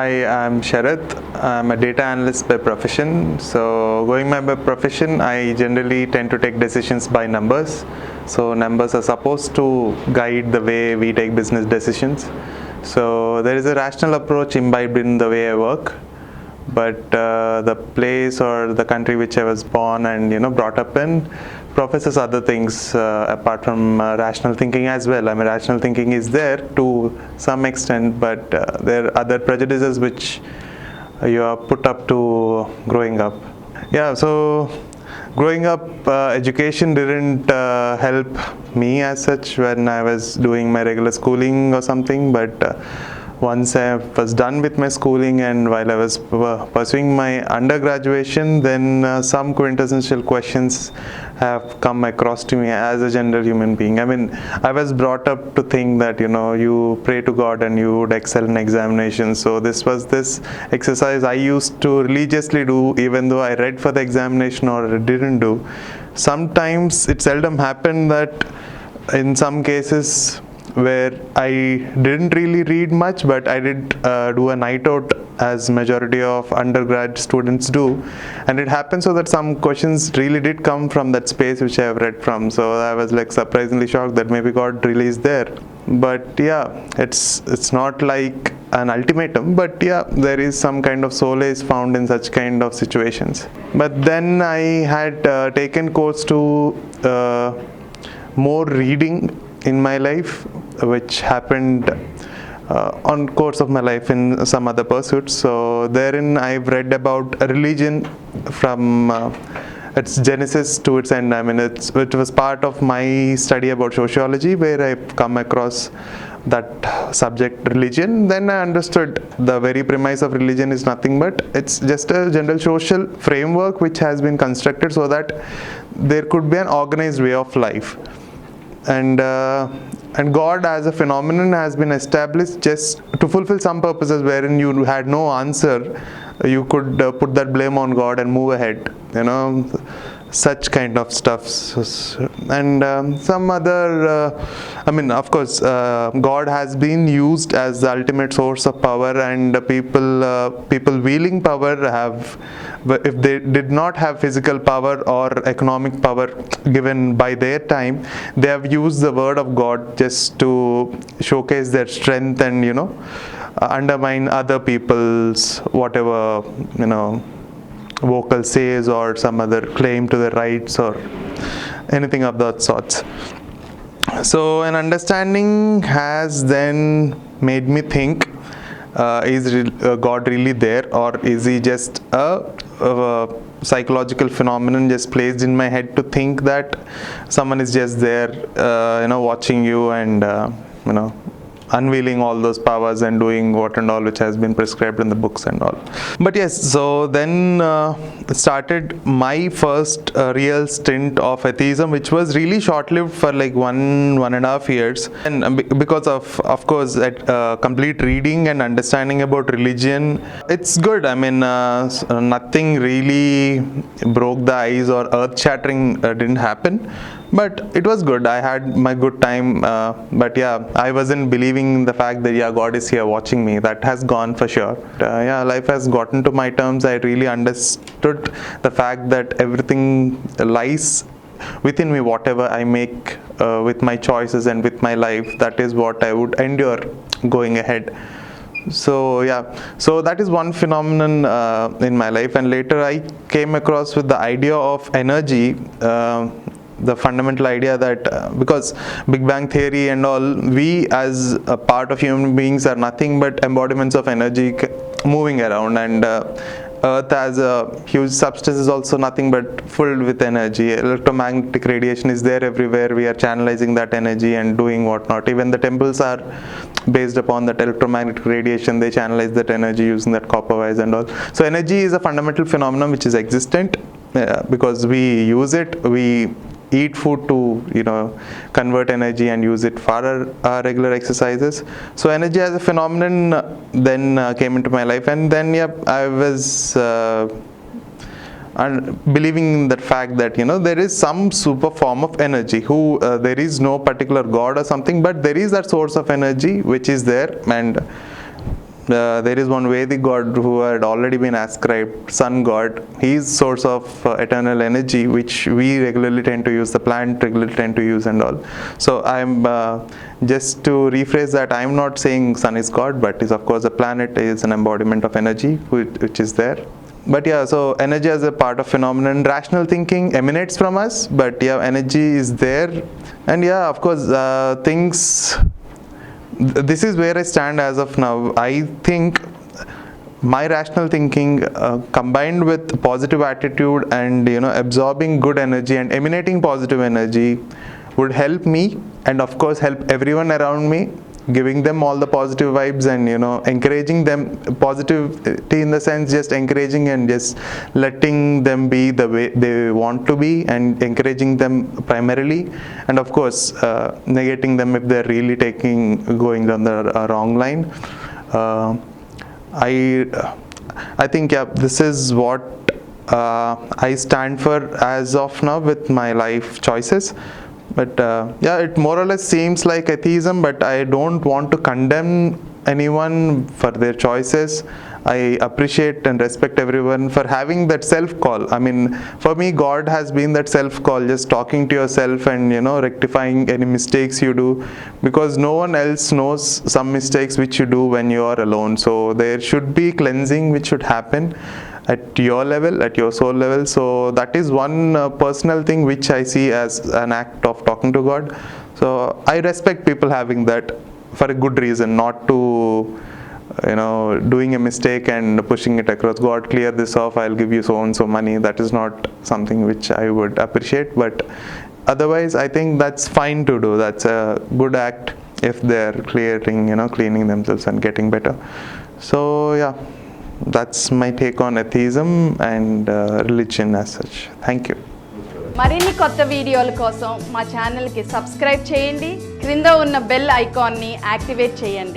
Hi, I'm Sarath. I'm a data analyst by profession. So, going by profession, I generally tend to take decisions by numbers. So, numbers are supposed to guide the way we take business decisions. So, there is a rational approach imbibed in the way I work. But the place or the country which I was born and brought up in professes other things apart from rational thinking as well. I mean, rational thinking is there to some extent, but there are other prejudices which you are put up to growing up. Yeah, so growing up, education didn't help me as such when I was doing my regular schooling or something, but once I was done with my schooling and while I was pursuing my undergraduation, then some quintessential questions have come across to me as a general human being. I mean, I was brought up to think that you pray to God and you would excel in examinations. So this was this exercise I used to religiously do, even though I read for the examination or didn't do. Sometimes it seldom happened that in some cases where I didn't really read much, but I did do a night out as majority of undergrad students do, and it happened so that some questions really did come from that space which I have read from. So I was like surprisingly shocked that maybe God really is there. But yeah, it's not like an ultimatum, but yeah, there is some kind of solace found in such kind of situations. But then I had taken course to more reading in my life, which happened on course of my life in some other pursuits. So therein I've read about religion from its genesis to its end. I mean, it was part of my study about sociology where I've come across that subject, religion. Then I understood the very premise of religion is nothing but it's just a general social framework which has been constructed so that there could be an organized way of life. And God as a phenomenon has been established just to fulfill some purposes wherein you had no answer. You could put that blame on God and move ahead, such kind of stuff. And some other, I mean, of course, God has been used as the ultimate source of power, and people wielding power have, if they did not have physical power or economic power given by their time, they have used the word of God just to showcase their strength and undermine other people's whatever vocal says or some other claim to the rights or anything of that sorts. So an understanding has then made me think, is God really there, or is he just a psychological phenomenon just placed in my head to think that someone is just there watching you and unveiling all those powers and doing what and all which has been prescribed in the books and all. But yes, so then started my first real stint of atheism, which was really short-lived for like one and a half years. And because of course, complete reading and understanding about religion, it's good. I mean, nothing really broke the ice or earth-shattering didn't happen. But it was good. I had my good time. But yeah, I wasn't believing the fact that God is here watching me. That has gone for sure. Life has gotten to my terms. I really understood the fact that everything lies within me. Whatever I make with my choices and with my life, that is what I would endure going ahead. So yeah, so that is one phenomenon in my life. And later I came across with the idea of energy. The fundamental idea that because Big Bang theory and all, we as a part of human beings are nothing but embodiments of energy moving around, and Earth as a huge substance is also nothing but filled with energy. Electromagnetic radiation is there everywhere. We are channelizing that energy and doing whatnot. Even the temples are based upon that electromagnetic radiation. They channelize that energy using that copper wires and all. So energy is a fundamental phenomenon which is existent because we use it. We eat food to convert energy and use it for our regular exercises. So energy as a phenomenon then came into my life, and then I was believing in that fact that there is some super form of energy who there is no particular God or something, but there is that source of energy which is there, and there is one Vedic god who had already been ascribed sun god. He is source of eternal energy, which we regularly tend to use, the plant regularly tend to use and all. So I'm just to rephrase that, I'm not saying sun is god, but is of course the planet is an embodiment of energy which is there. But yeah, so energy as a part of phenomenon, rational thinking emanates from us, but yeah, energy is there. And yeah, of course, this is where I stand as of now. I think my rational thinking combined with positive attitude and absorbing good energy and emanating positive energy would help me, and of course help everyone around me, giving them all the positive vibes and encouraging them. Positivity in the sense just encouraging and just letting them be the way they want to be, and encouraging them primarily, and of course negating them if they're really going on the wrong line. I think this is what I stand for as of now with my life choices. But it more or less seems like atheism, but I don't want to condemn anyone for their choices. I appreciate and respect everyone for having that self-call. I mean, for me, God has been that self-call, just talking to yourself and rectifying any mistakes you do, because no one else knows some mistakes which you do when you are alone. So there should be cleansing which should happen at your level, at your soul level. So that is one personal thing which I see as an act of talking to God. So I respect people having that for a good reason, not to doing a mistake and pushing it across. God, clear this off, I'll give you so and so money. That is not something which I would appreciate. But otherwise, I think that's fine to do. That's a good act if they're cleaning themselves and getting better. So yeah, that's my take on atheism and religion as such. Thank you. మరిన్ని కొత్త వీడియోల కోసం మా ఛానల్కి subscribe చేయండి, క్రింద ఉన్న bell ఐకాన్ని యాక్టివేట్ చేయండి.